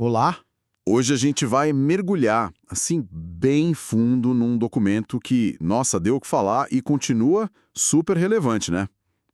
Olá? Hoje a gente vai mergulhar, assim, bem fundo num documento que, nossa, deu o que falar e continua super relevante, né?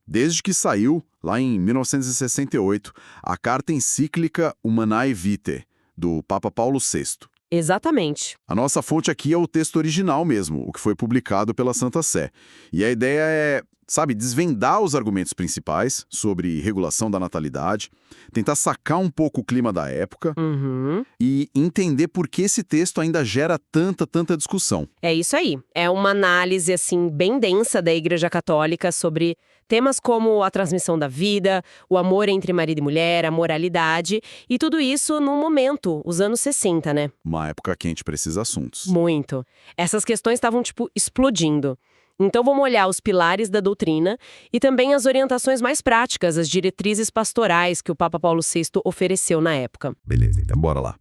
Desde que saiu, lá em 1968, a carta encíclica Humanae Vitae, do Papa Paulo VI. Exatamente. A nossa fonte aqui é o texto original mesmo, o que foi publicado pela Santa Sé. E a ideia é, sabe, desvendar os argumentos principais sobre regulação da natalidade, tentar sacar um pouco o clima da época Uhum. e entender por que esse texto ainda gera tanta discussão. É isso aí. É uma análise, assim, bem densa da Igreja Católica sobre temas como a transmissão da vida, o amor entre marido e mulher, a moralidade, e tudo isso num momento, os anos 60, né? Uma época quente para esses assuntos. Muito. Essas questões estavam, tipo, explodindo. Então vamos olhar os pilares da doutrina e também as orientações mais práticas, as diretrizes pastorais que o Papa Paulo VI ofereceu na época. Beleza, então bora lá.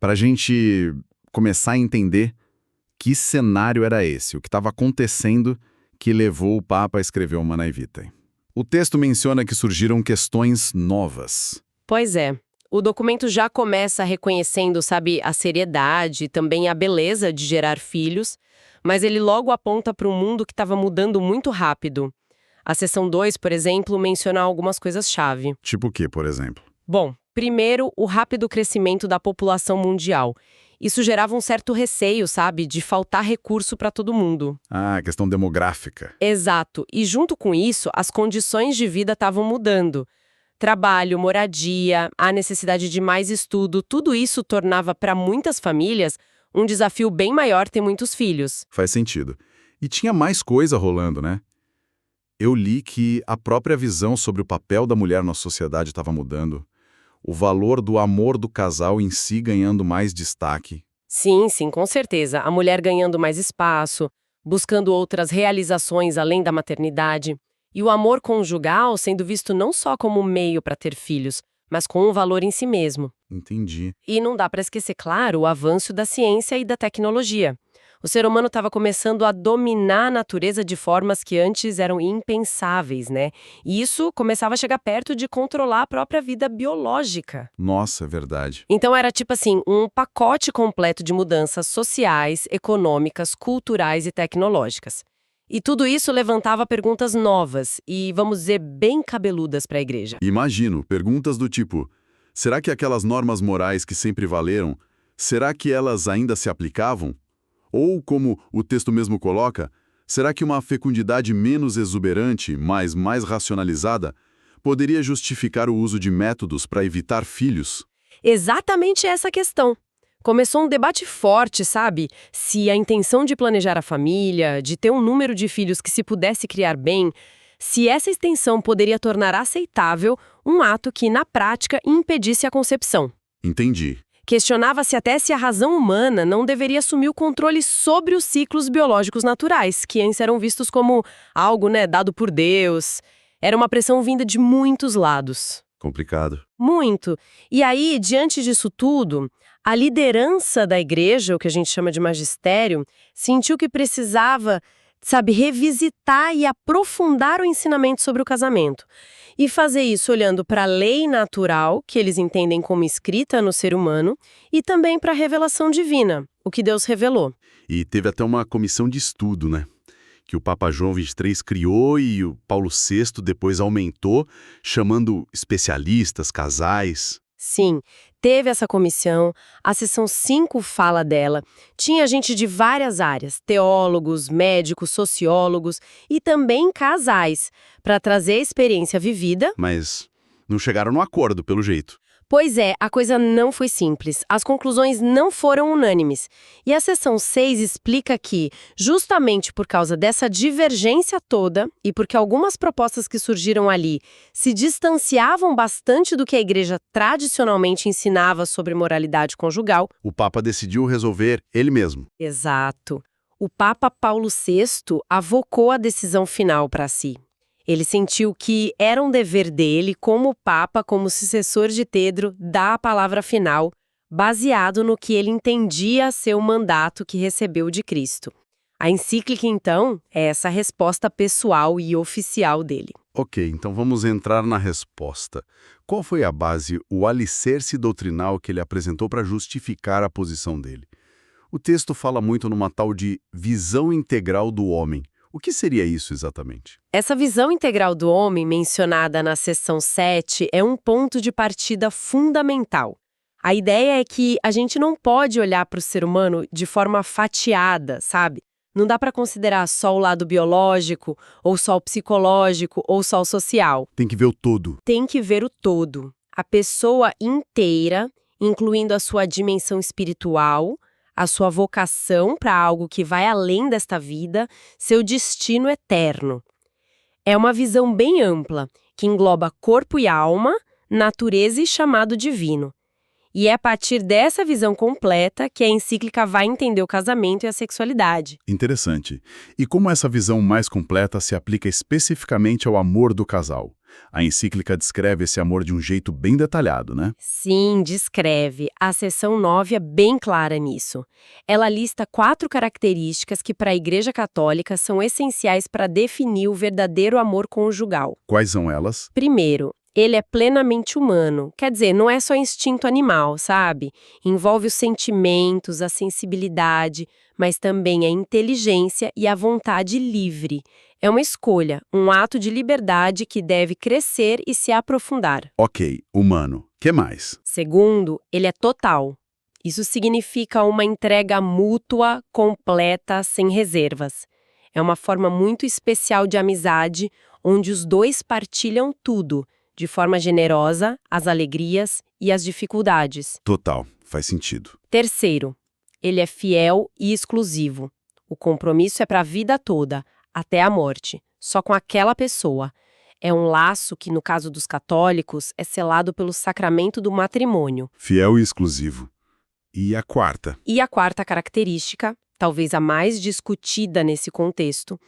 Para a gente começar a entender que cenário era esse, o que estava acontecendo que levou o Papa a escrever o Humanae Vitae. O texto menciona que surgiram questões novas. Pois é. O documento já começa reconhecendo, sabe, a seriedade e também a beleza de gerar filhos, mas ele logo aponta para um mundo que estava mudando muito rápido. A seção 2, por exemplo, menciona algumas coisas-chave. Tipo o quê, por exemplo? Bom, primeiro, o rápido crescimento da população mundial. Isso gerava um certo receio, sabe, de faltar recurso para todo mundo. Ah, questão demográfica. Exato. E junto com isso, as condições de vida estavam mudando. Trabalho, moradia, a necessidade de mais estudo, tudo isso tornava para muitas famílias um desafio bem maior ter muitos filhos. Faz sentido. E tinha mais coisa rolando, né? Eu li que a própria visão sobre o papel da mulher na sociedade estava mudando. O valor do amor do casal em si ganhando mais destaque. Sim, sim, com certeza. A mulher ganhando mais espaço, buscando outras realizações além da maternidade. E o amor conjugal sendo visto não só como meio para ter filhos, mas com um valor em si mesmo. Entendi. E não dá para esquecer, claro, o avanço da ciência e da tecnologia. O ser humano estava começando a dominar a natureza de formas que antes eram impensáveis, né? E isso começava a chegar perto de controlar a própria vida biológica. Nossa, é verdade. Então era tipo assim, um pacote completo de mudanças sociais, econômicas, culturais e tecnológicas. E tudo isso levantava perguntas novas e, vamos dizer, bem cabeludas para a igreja. Imagino, perguntas do tipo, será que aquelas normas morais que sempre valeram, será que elas ainda se aplicavam? Ou, como o texto mesmo coloca, será que uma fecundidade menos exuberante, mas mais racionalizada, poderia justificar o uso de métodos para evitar filhos? Exatamente essa questão. Começou um debate forte, sabe? Se a intenção de planejar a família, de ter um número de filhos que se pudesse criar bem, se essa extensão poderia tornar aceitável um ato que, na prática, impedisse a concepção. Entendi. Questionava-se até se a razão humana não deveria assumir o controle sobre os ciclos biológicos naturais, que antes eram vistos como algo, dado por Deus. Era uma pressão vinda de muitos lados. Complicado. Muito. E aí, diante disso tudo, a liderança da igreja, o que a gente chama de magistério, sentiu que precisava, sabe, revisitar e aprofundar o ensinamento sobre o casamento. E fazer isso olhando para a lei natural, que eles entendem como escrita no ser humano, e também para a revelação divina, o que Deus revelou. E teve até uma comissão de estudo, né? Que o Papa João XXIII criou e o Paulo VI depois aumentou, chamando especialistas, casais. Sim, teve essa comissão, a seção 5 fala dela. Tinha gente de várias áreas, teólogos, médicos, sociólogos e também casais, para trazer a experiência vivida. Mas não chegaram no acordo, pelo jeito. Pois é, a coisa não foi simples. As conclusões não foram unânimes. E a seção 6 explica que, justamente por causa dessa divergência toda e porque algumas propostas que surgiram ali se distanciavam bastante do que a igreja tradicionalmente ensinava sobre moralidade conjugal. O Papa decidiu resolver ele mesmo. Exato. O Papa Paulo VI avocou a decisão final para si. Ele sentiu que era um dever dele, como Papa, como sucessor de Pedro, dar a palavra final, baseado no que ele entendia ser o mandato que recebeu de Cristo. A encíclica, então, é essa resposta pessoal e oficial dele. Ok, então vamos entrar na resposta. Qual foi a base, o alicerce doutrinal que ele apresentou para justificar a posição dele? O texto fala muito numa tal de visão integral do homem. O que seria isso exatamente? Essa visão integral do homem, mencionada na seção 7, é um ponto de partida fundamental. A ideia é que a gente não pode olhar para o ser humano de forma fatiada, sabe? Não dá para considerar só o lado biológico, ou só o psicológico, ou só o social. Tem que ver o todo. Tem que ver o todo. A pessoa inteira, incluindo a sua dimensão espiritual, a sua vocação para algo que vai além desta vida, seu destino eterno. É uma visão bem ampla, que engloba corpo e alma, natureza e chamado divino. E é a partir dessa visão completa que a encíclica vai entender o casamento e a sexualidade. Interessante. E como essa visão mais completa se aplica especificamente ao amor do casal? A encíclica descreve esse amor de um jeito bem detalhado, né? Sim, descreve. A seção 9 é bem clara nisso. Ela lista 4 características que, para a Igreja Católica, são essenciais para definir o verdadeiro amor conjugal. Quais são elas? Primeiro, ele é plenamente humano. Quer dizer, não é só instinto animal, sabe? Envolve os sentimentos, a sensibilidade, mas também a inteligência e a vontade livre. É uma escolha, um ato de liberdade que deve crescer e se aprofundar. Ok, humano. Que mais? Segundo, ele é total. Isso significa uma entrega mútua, completa, sem reservas. É uma forma muito especial de amizade, onde os dois partilham tudo, de forma generosa, as alegrias e as dificuldades. Total. Faz sentido. Terceiro, ele é fiel e exclusivo. O compromisso é para a vida toda, até a morte, só com aquela pessoa. É um laço que, no caso dos católicos, é selado pelo sacramento do matrimônio. Fiel e exclusivo. E a quarta? E a quarta característica, talvez a mais discutida nesse contexto,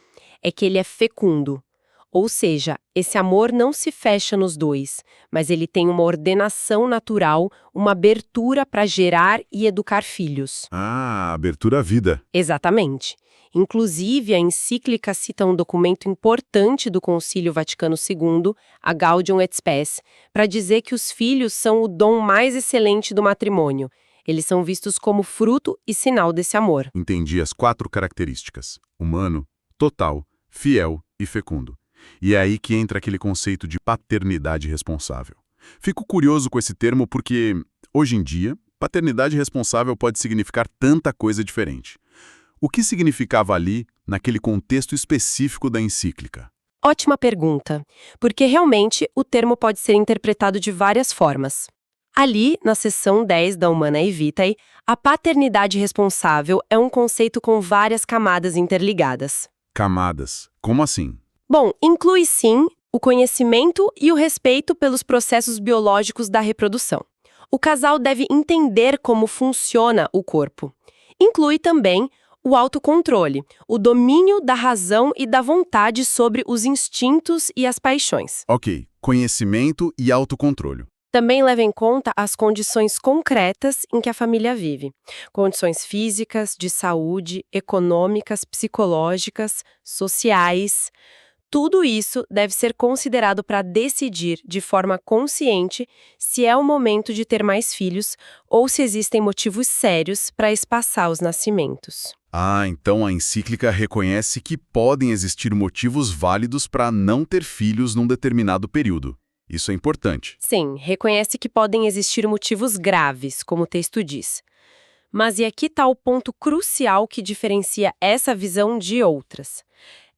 é que ele é fecundo. Ou seja, esse amor não se fecha nos dois, mas ele tem uma ordenação natural, uma abertura para gerar e educar filhos. Ah, abertura à vida. Exatamente. Inclusive, a encíclica cita um documento importante do Concílio Vaticano II, a Gaudium et Spes, para dizer que os filhos são o dom mais excelente do matrimônio. Eles são vistos como fruto e sinal desse amor. Entendi as 4 características. Humano, total, fiel e fecundo. E é aí que entra aquele conceito de paternidade responsável. Fico curioso com esse termo porque, hoje em dia, paternidade responsável pode significar tanta coisa diferente. O que significava ali, naquele contexto específico da encíclica? Ótima pergunta, porque realmente o termo pode ser interpretado de várias formas. Ali, na seção 10 da Humanae Vitae, a paternidade responsável é um conceito com várias camadas interligadas. Camadas. Como assim? Bom, inclui sim o conhecimento e o respeito pelos processos biológicos da reprodução. O casal deve entender como funciona o corpo. Inclui também o autocontrole, o domínio da razão e da vontade sobre os instintos e as paixões. Ok, conhecimento e autocontrole. Também leva em conta as condições concretas em que a família vive. Condições físicas, de saúde, econômicas, psicológicas, sociais. Tudo isso deve ser considerado para decidir de forma consciente se é o momento de ter mais filhos ou se existem motivos sérios para espaçar os nascimentos. Ah, então a encíclica reconhece que podem existir motivos válidos para não ter filhos num determinado período. Isso é importante. Sim, reconhece que podem existir motivos graves, como o texto diz. Mas e aqui está o ponto crucial que diferencia essa visão de outras.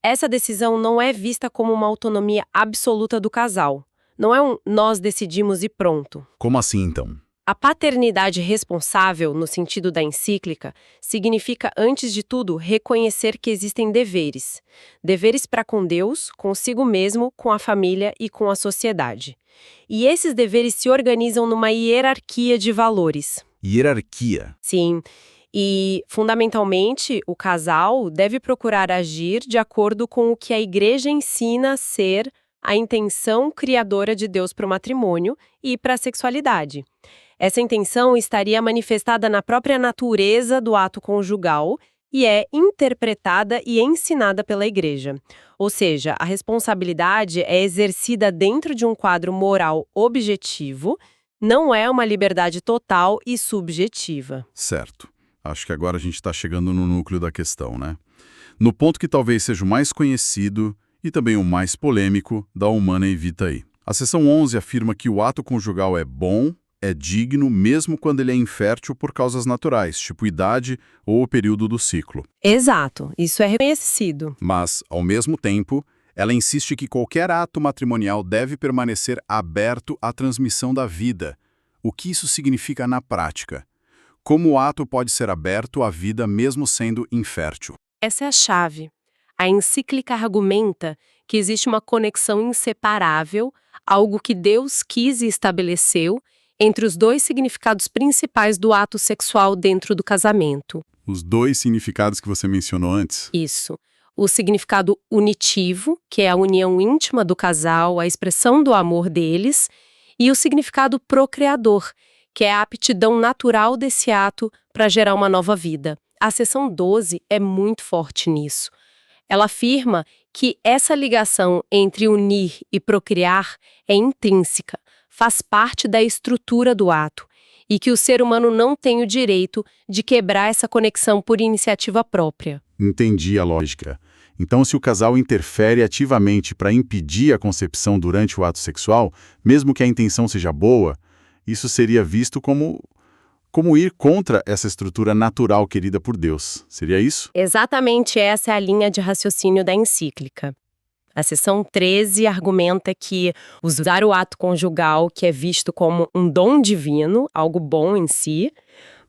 Essa decisão não é vista como uma autonomia absoluta do casal. Não é um nós decidimos e pronto. Como assim, então? A paternidade responsável, no sentido da encíclica, significa, antes de tudo, reconhecer que existem deveres. Deveres para com Deus, consigo mesmo, com a família e com a sociedade. E esses deveres se organizam numa hierarquia de valores. Hierarquia. Sim. E, fundamentalmente, o casal deve procurar agir de acordo com o que a Igreja ensina a ser a intenção criadora de Deus para o matrimônio e para a sexualidade. Essa intenção estaria manifestada na própria natureza do ato conjugal, e é interpretada e ensinada pela Igreja. Ou seja, a responsabilidade é exercida dentro de um quadro moral objetivo, não é uma liberdade total e subjetiva. Certo. Acho que agora a gente está chegando no núcleo da questão, né? No ponto que talvez seja o mais conhecido e também o mais polêmico da Humanae Vitae. A seção 11 afirma que o ato conjugal é bom, é digno, mesmo quando ele é infértil por causas naturais, tipo idade ou o período do ciclo. Exato, isso é reconhecido. Mas, ao mesmo tempo, ela insiste que qualquer ato matrimonial deve permanecer aberto à transmissão da vida. O que isso significa na prática? Como o ato pode ser aberto à vida mesmo sendo infértil? Essa é a chave. A encíclica argumenta que existe uma conexão inseparável, algo que Deus quis e estabeleceu, entre os dois significados principais do ato sexual dentro do casamento. Os dois significados que você mencionou antes. Isso. O significado unitivo, que é a união íntima do casal, a expressão do amor deles, e o significado procriador, que é a aptidão natural desse ato para gerar uma nova vida. A seção 12 é muito forte nisso. Ela afirma que essa ligação entre unir e procriar é intrínseca, faz parte da estrutura do ato, e que o ser humano não tem o direito de quebrar essa conexão por iniciativa própria. Entendi a lógica. Então, se o casal interfere ativamente para impedir a concepção durante o ato sexual, mesmo que a intenção seja boa, isso seria visto como ir contra essa estrutura natural querida por Deus. Seria isso? Exatamente essa é a linha de raciocínio da encíclica. A seção 13 argumenta que usar o ato conjugal, que é visto como um dom divino, algo bom em si,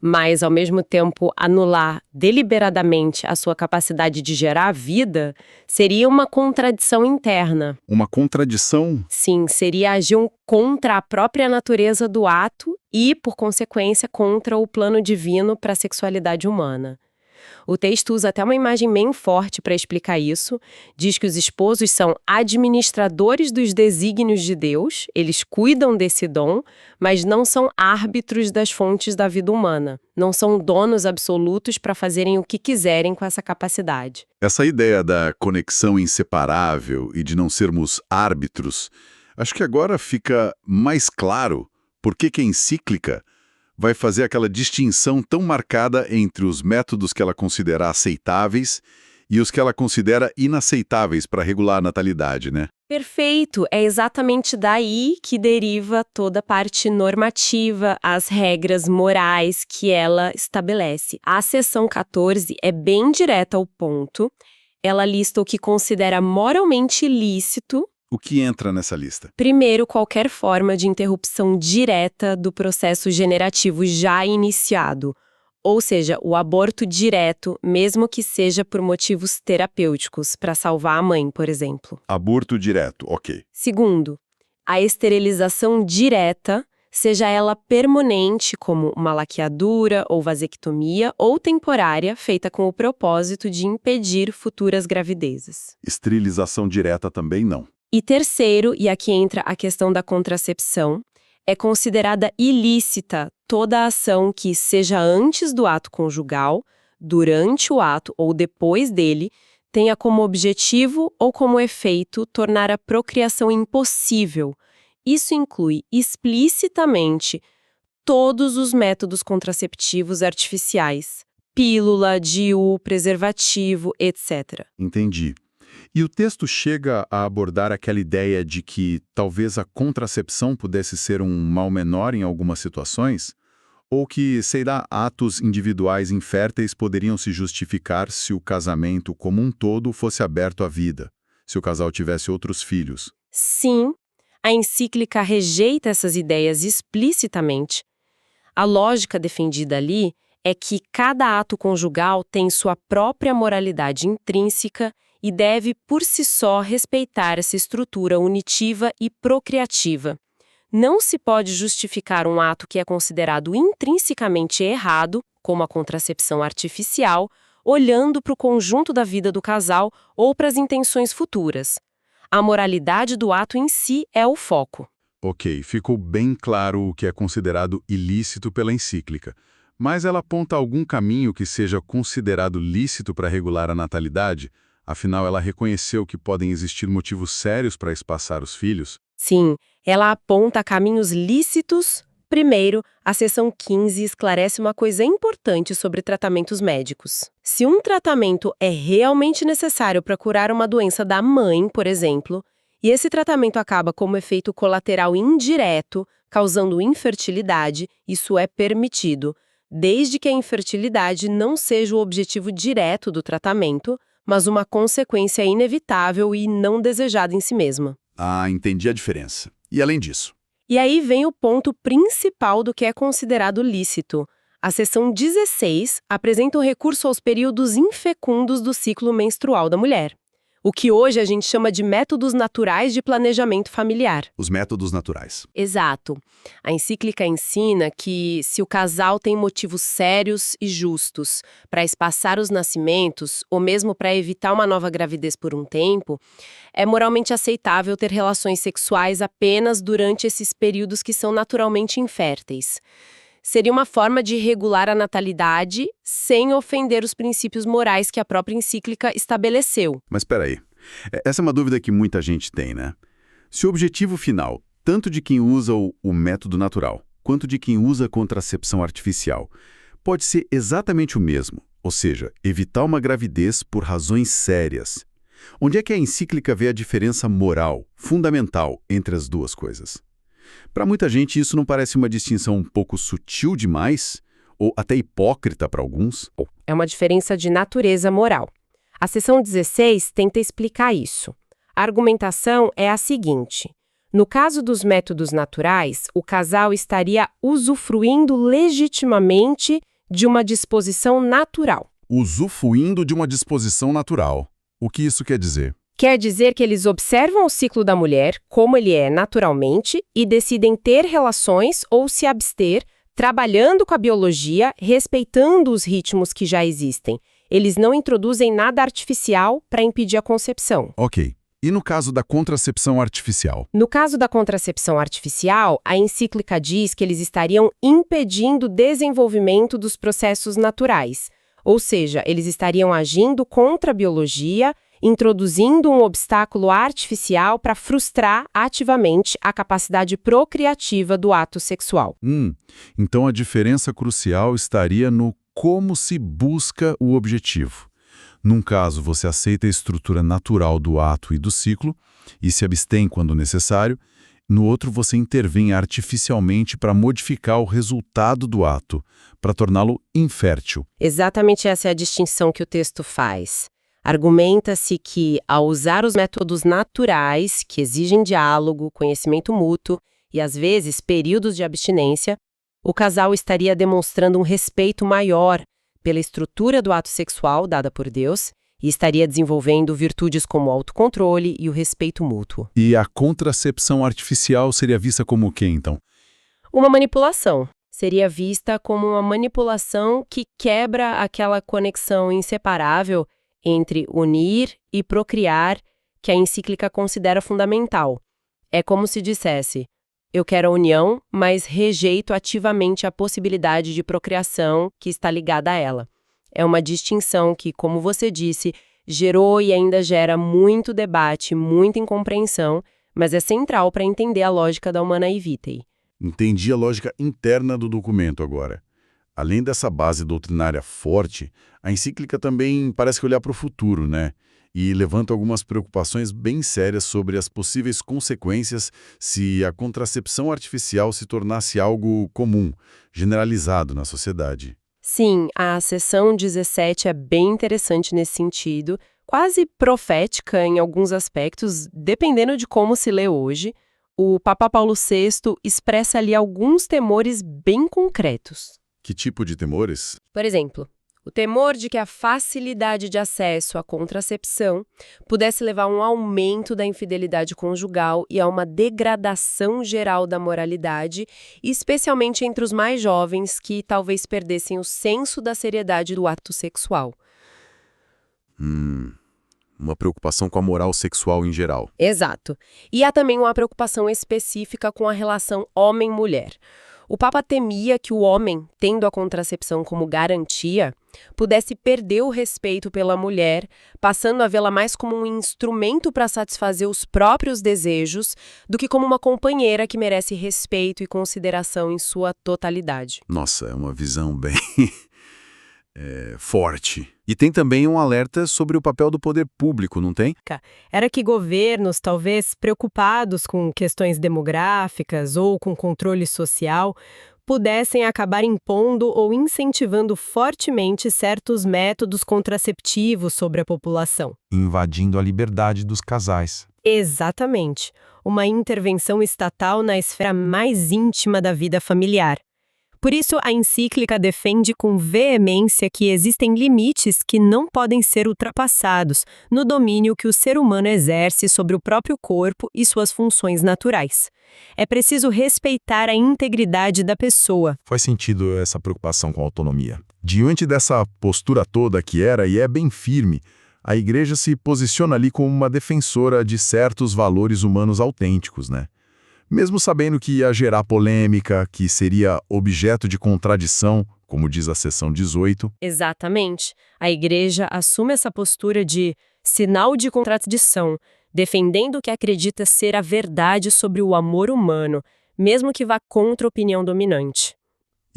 mas ao mesmo tempo anular deliberadamente a sua capacidade de gerar vida, seria uma contradição interna. Uma contradição? Sim, seria agir contra a própria natureza do ato e, por consequência, contra o plano divino para a sexualidade humana. O texto usa até uma imagem bem forte para explicar isso. Diz que os esposos são administradores dos desígnios de Deus, eles cuidam desse dom, mas não são árbitros das fontes da vida humana. Não são donos absolutos para fazerem o que quiserem com essa capacidade. Essa ideia da conexão inseparável e de não sermos árbitros, acho que agora fica mais claro por que a encíclica vai fazer aquela distinção tão marcada entre os métodos que ela considera aceitáveis e os que ela considera inaceitáveis para regular a natalidade, né? Perfeito! É exatamente daí que deriva toda a parte normativa, as regras morais que ela estabelece. A seção 14 é bem direta ao ponto. Ela lista o que considera moralmente ilícito. O que entra nessa lista? Primeiro, qualquer forma de interrupção direta do processo generativo já iniciado, ou seja, o aborto direto, mesmo que seja por motivos terapêuticos, para salvar a mãe, por exemplo. Aborto direto, ok. Segundo, a esterilização direta, seja ela permanente, como uma laqueadura ou vasectomia, ou temporária, feita com o propósito de impedir futuras gravidezes. Esterilização direta também não. E terceiro, e aqui entra a questão da contracepção, é considerada ilícita toda ação que, seja antes do ato conjugal, durante o ato ou depois dele, tenha como objetivo ou como efeito tornar a procriação impossível. Isso inclui explicitamente todos os métodos contraceptivos artificiais, pílula, DIU, preservativo, etc. Entendi. E o texto chega a abordar aquela ideia de que talvez a contracepção pudesse ser um mal menor em algumas situações? Ou que, sei lá, atos individuais inférteis poderiam se justificar se o casamento como um todo fosse aberto à vida, se o casal tivesse outros filhos? Sim, a encíclica rejeita essas ideias explicitamente. A lógica defendida ali é que cada ato conjugal tem sua própria moralidade intrínseca e deve, por si só, respeitar essa estrutura unitiva e procriativa. Não se pode justificar um ato que é considerado intrinsecamente errado, como a contracepção artificial, olhando para o conjunto da vida do casal ou para as intenções futuras. A moralidade do ato em si é o foco. Ok, ficou bem claro o que é considerado ilícito pela encíclica. Mas ela aponta algum caminho que seja considerado lícito para regular a natalidade? Afinal, ela reconheceu que podem existir motivos sérios para espaçar os filhos? Sim, ela aponta caminhos lícitos. Primeiro, a seção 15 esclarece uma coisa importante sobre tratamentos médicos. Se um tratamento é realmente necessário para curar uma doença da mãe, por exemplo, e esse tratamento acaba como efeito colateral indireto, causando infertilidade, isso é permitido, desde que a infertilidade não seja o objetivo direto do tratamento, mas uma consequência inevitável e não desejada em si mesma. Ah, entendi a diferença. E além disso? E aí vem o ponto principal do que é considerado lícito. A seção 16 apresenta o recurso aos períodos infecundos do ciclo menstrual da mulher, o que hoje a gente chama de métodos naturais de planejamento familiar. Os métodos naturais. Exato. A encíclica ensina que, se o casal tem motivos sérios e justos para espaçar os nascimentos, ou mesmo para evitar uma nova gravidez por um tempo, é moralmente aceitável ter relações sexuais apenas durante esses períodos que são naturalmente inférteis. Seria uma forma de regular a natalidade sem ofender os princípios morais que a própria encíclica estabeleceu. Mas espera aí. Essa é uma dúvida que muita gente tem, né? Se o objetivo final, tanto de quem usa o método natural, quanto de quem usa a contracepção artificial, pode ser exatamente o mesmo, ou seja, evitar uma gravidez por razões sérias. Onde é que a encíclica vê a diferença moral, fundamental, entre as duas coisas? Para muita gente, isso não parece uma distinção um pouco sutil demais? Ou até hipócrita para alguns? É uma diferença de natureza moral. A seção 16 tenta explicar isso. A argumentação é a seguinte: no caso dos métodos naturais, o casal estaria usufruindo legitimamente de uma disposição natural. Usufruindo de uma disposição natural. O que isso quer dizer? Quer dizer que eles observam o ciclo da mulher, como ele é naturalmente, e decidem ter relações ou se abster, trabalhando com a biologia, respeitando os ritmos que já existem. Eles não introduzem nada artificial para impedir a concepção. Ok. E no caso da contracepção artificial? No caso da contracepção artificial, a encíclica diz que eles estariam impedindo o desenvolvimento dos processos naturais. Ou seja, eles estariam agindo contra a biologia, introduzindo um obstáculo artificial para frustrar ativamente a capacidade procriativa do ato sexual. Então a diferença crucial estaria no como se busca o objetivo. Num caso, você aceita a estrutura natural do ato e do ciclo e se abstém quando necessário. No outro, você intervém artificialmente para modificar o resultado do ato, para torná-lo infértil. Exatamente essa é a distinção que o texto faz. Argumenta-se que, ao usar os métodos naturais, que exigem diálogo, conhecimento mútuo e, às vezes, períodos de abstinência, o casal estaria demonstrando um respeito maior pela estrutura do ato sexual dada por Deus e estaria desenvolvendo virtudes como o autocontrole e o respeito mútuo. E a contracepção artificial seria vista como o quê, então? Uma manipulação. Seria vista como uma manipulação que quebra aquela conexão inseparável entre unir e procriar que a encíclica considera fundamental. É como se dissesse: eu quero a união, mas rejeito ativamente a possibilidade de procriação que está ligada a ela. É uma distinção que, como você disse, gerou e ainda gera muito debate, muita incompreensão, mas é central para entender a lógica da Humanae Vitae. Entendi a lógica interna do documento agora. Além dessa base doutrinária forte, a encíclica também parece olhar para o futuro, né? E levanta algumas preocupações bem sérias sobre as possíveis consequências se a contracepção artificial se tornasse algo comum, generalizado na sociedade. Sim, a seção 17 é bem interessante nesse sentido, quase profética em alguns aspectos, dependendo de como se lê hoje. O Papa Paulo VI expressa ali alguns temores bem concretos. Que tipo de temores? Por exemplo, o temor de que a facilidade de acesso à contracepção pudesse levar a um aumento da infidelidade conjugal e a uma degradação geral da moralidade, especialmente entre os mais jovens que talvez perdessem o senso da seriedade do ato sexual. Uma preocupação com a moral sexual em geral. Exato. E há também uma preocupação específica com a relação homem-mulher. O Papa temia que o homem, tendo a contracepção como garantia, pudesse perder o respeito pela mulher, passando a vê-la mais como um instrumento para satisfazer os próprios desejos do que como uma companheira que merece respeito e consideração em sua totalidade. Nossa, é uma visão bem forte. E tem também um alerta sobre o papel do poder público, não tem? Era que governos, talvez preocupados com questões demográficas ou com controle social, pudessem acabar impondo ou incentivando fortemente certos métodos contraceptivos sobre a população. Invadindo a liberdade dos casais. Exatamente. Uma intervenção estatal na esfera mais íntima da vida familiar. Por isso, a encíclica defende com veemência que existem limites que não podem ser ultrapassados no domínio que o ser humano exerce sobre o próprio corpo e suas funções naturais. É preciso respeitar a integridade da pessoa. Faz sentido essa preocupação com a autonomia. Diante dessa postura toda que era e é bem firme, a Igreja se posiciona ali como uma defensora de certos valores humanos autênticos, né? Mesmo sabendo que ia gerar polêmica, que seria objeto de contradição, como diz a seção 18. Exatamente. A Igreja assume essa postura de sinal de contradição, defendendo o que acredita ser a verdade sobre o amor humano, mesmo que vá contra a opinião dominante.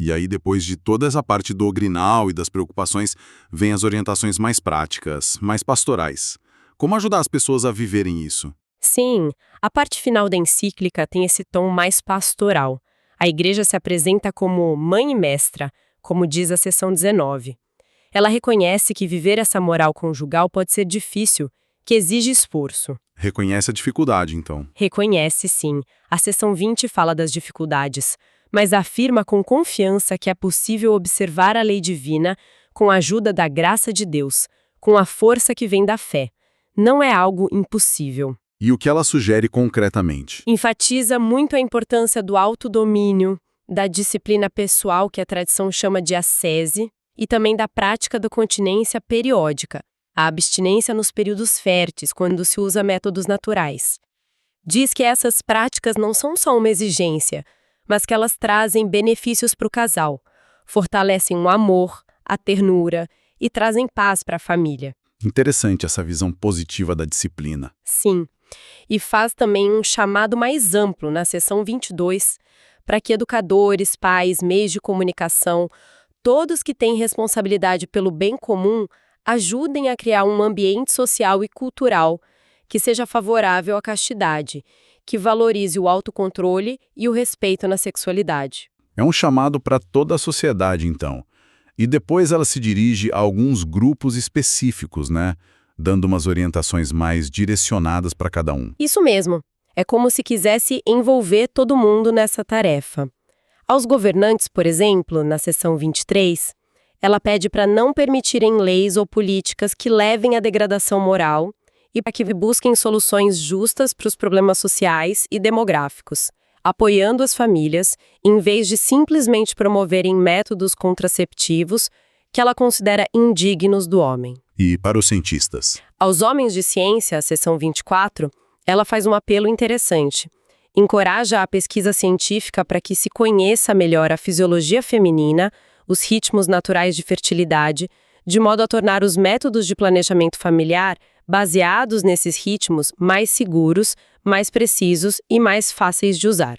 E aí, depois de toda essa parte doutrinal e das preocupações, vem as orientações mais práticas, mais pastorais. Como ajudar as pessoas a viverem isso? Sim, a parte final da encíclica tem esse tom mais pastoral. A Igreja se apresenta como mãe e mestra, como diz a seção 19. Ela reconhece que viver essa moral conjugal pode ser difícil, que exige esforço. Reconhece a dificuldade, então. Reconhece, sim. A seção 20 fala das dificuldades, mas afirma com confiança que é possível observar a lei divina com a ajuda da graça de Deus, com a força que vem da fé. Não é algo impossível. E o que ela sugere concretamente? Enfatiza muito a importância do autodomínio, da disciplina pessoal, que a tradição chama de ascese, e também da prática da continência periódica, a abstinência nos períodos férteis, quando se usa métodos naturais. Diz que essas práticas não são só uma exigência, mas que elas trazem benefícios para o casal, fortalecem o amor, a ternura e trazem paz para a família. Interessante essa visão positiva da disciplina. Sim. E faz também um chamado mais amplo na seção 22, para que educadores, pais, meios de comunicação, todos que têm responsabilidade pelo bem comum, ajudem a criar um ambiente social e cultural que seja favorável à castidade, que valorize o autocontrole e o respeito na sexualidade. É um chamado para toda a sociedade, então. E depois ela se dirige a alguns grupos específicos, né? Dando umas orientações mais direcionadas para cada um. Isso mesmo. É como se quisesse envolver todo mundo nessa tarefa. Aos governantes, por exemplo, na seção 23, ela pede para não permitirem leis ou políticas que levem à degradação moral e para que busquem soluções justas para os problemas sociais e demográficos, apoiando as famílias, em vez de simplesmente promoverem métodos contraceptivos que ela considera indignos do homem. E para os cientistas? Aos homens de ciência, a seção 24, ela faz um apelo interessante. Encoraja a pesquisa científica para que se conheça melhor a fisiologia feminina, os ritmos naturais de fertilidade, de modo a tornar os métodos de planejamento familiar baseados nesses ritmos mais seguros, mais precisos e mais fáceis de usar.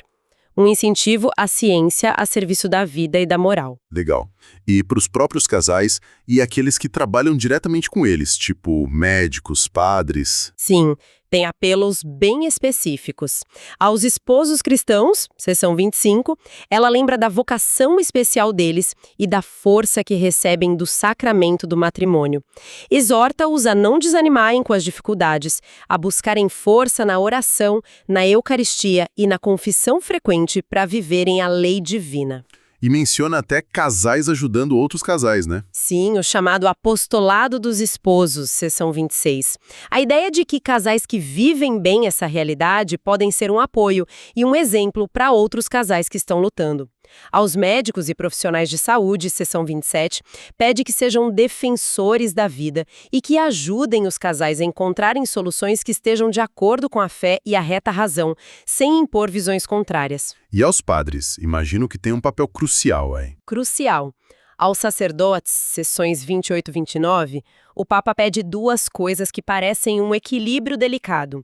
Um incentivo à ciência a serviço da vida e da moral. Legal. E para os próprios casais e aqueles que trabalham diretamente com eles, tipo médicos, padres? Sim, tem apelos bem específicos. Aos esposos cristãos, seção 25, ela lembra da vocação especial deles e da força que recebem do sacramento do matrimônio. Exorta-os a não desanimarem com as dificuldades, a buscarem força na oração, na Eucaristia e na confissão frequente para viverem a lei divina. E menciona até casais ajudando outros casais, né? Sim, o chamado apostolado dos esposos, seção 26. A ideia de que casais que vivem bem essa realidade podem ser um apoio e um exemplo para outros casais que estão lutando. Aos médicos e profissionais de saúde, seção 27, pede que sejam defensores da vida e que ajudem os casais a encontrarem soluções que estejam de acordo com a fé e a reta razão, sem impor visões contrárias. E aos padres, imagino que tem um papel crucial, hein? Crucial. Aos sacerdotes, seções 28 e 29, o Papa pede duas coisas que parecem um equilíbrio delicado.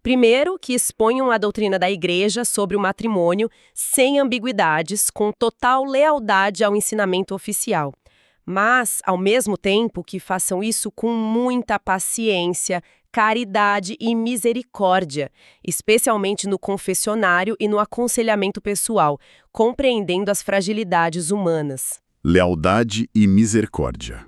Primeiro, que exponham a doutrina da Igreja sobre o matrimônio sem ambiguidades, com total lealdade ao ensinamento oficial. Mas, ao mesmo tempo, que façam isso com muita paciência, caridade e misericórdia, especialmente no confessionário e no aconselhamento pessoal, compreendendo as fragilidades humanas. Lealdade e misericórdia.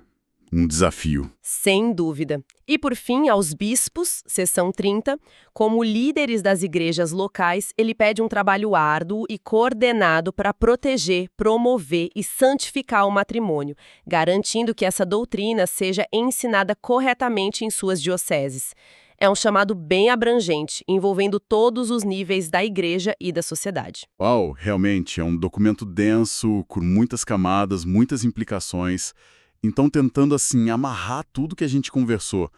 Um desafio. Sem dúvida. E, por fim, aos bispos, seção 30, como líderes das igrejas locais, ele pede um trabalho árduo e coordenado para proteger, promover e santificar o matrimônio, garantindo que essa doutrina seja ensinada corretamente em suas dioceses. É um chamado bem abrangente, envolvendo todos os níveis da igreja e da sociedade. Uau, realmente é um documento denso, com muitas camadas, muitas implicações. Então, tentando, assim, amarrar tudo que a gente conversou,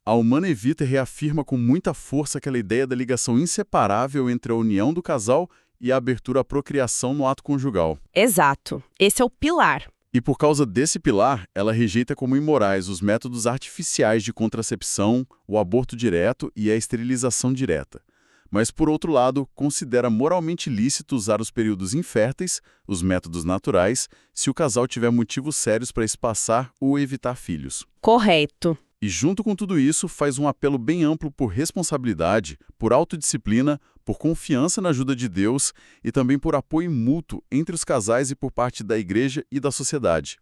a Humanae Vitae reafirma com muita força aquela ideia da ligação inseparável entre a união do casal e a abertura à procriação no ato conjugal. Exato. Esse é o pilar. E por causa desse pilar, ela rejeita como imorais os métodos artificiais de contracepção, o aborto direto e a esterilização direta. Mas, por outro lado, considera moralmente lícito usar os períodos inférteis, os métodos naturais, se o casal tiver motivos sérios para espaçar ou evitar filhos. Correto. E, junto com tudo isso, faz um apelo bem amplo por responsabilidade, por autodisciplina, por confiança na ajuda de Deus e também por apoio mútuo entre os casais e por parte da Igreja e da sociedade.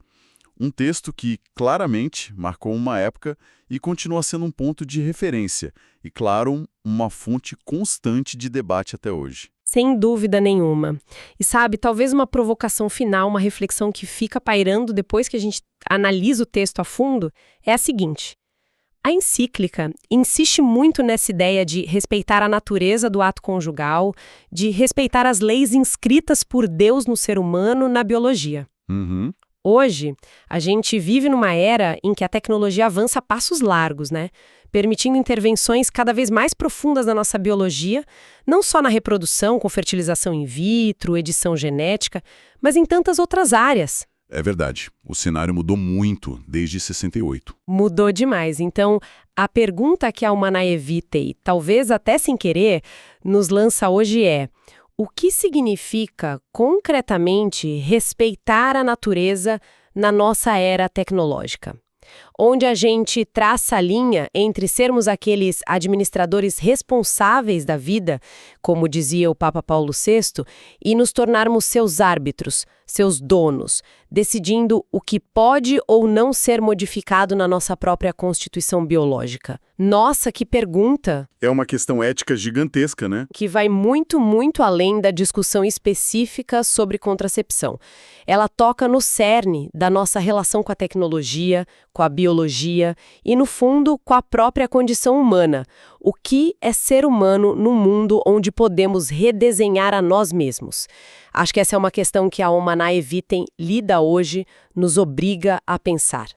Um texto que, claramente, marcou uma época e continua sendo um ponto de referência e, claro, uma fonte constante de debate até hoje. Sem dúvida nenhuma. E sabe, talvez uma provocação final, uma reflexão que fica pairando depois que a gente analisa o texto a fundo, é a seguinte. A encíclica insiste muito nessa ideia de respeitar a natureza do ato conjugal, de respeitar as leis inscritas por Deus no ser humano na biologia. Hoje, a gente vive numa era em que a tecnologia avança a passos largos, né? Permitindo intervenções cada vez mais profundas na nossa biologia, não só na reprodução, com fertilização in vitro, edição genética, mas em tantas outras áreas. É verdade. O cenário mudou muito desde 68. Mudou demais. Então, a pergunta que a Humanae Vitae, talvez até sem querer, nos lança hoje é: o que significa, concretamente, respeitar a natureza na nossa era tecnológica? Onde a gente traça a linha entre sermos aqueles administradores responsáveis da vida, como dizia o Papa Paulo VI, e nos tornarmos seus árbitros, seus donos, decidindo o que pode ou não ser modificado na nossa própria constituição biológica. Nossa, que pergunta! É uma questão ética gigantesca, né? Que vai muito, muito além da discussão específica sobre contracepção. Ela toca no cerne da nossa relação com a tecnologia, com a biologia e, no fundo, com a própria condição humana. O que é ser humano num mundo onde podemos redesenhar a nós mesmos? Acho que essa é uma questão que a Humanae Vitae lida hoje, nos obriga a pensar.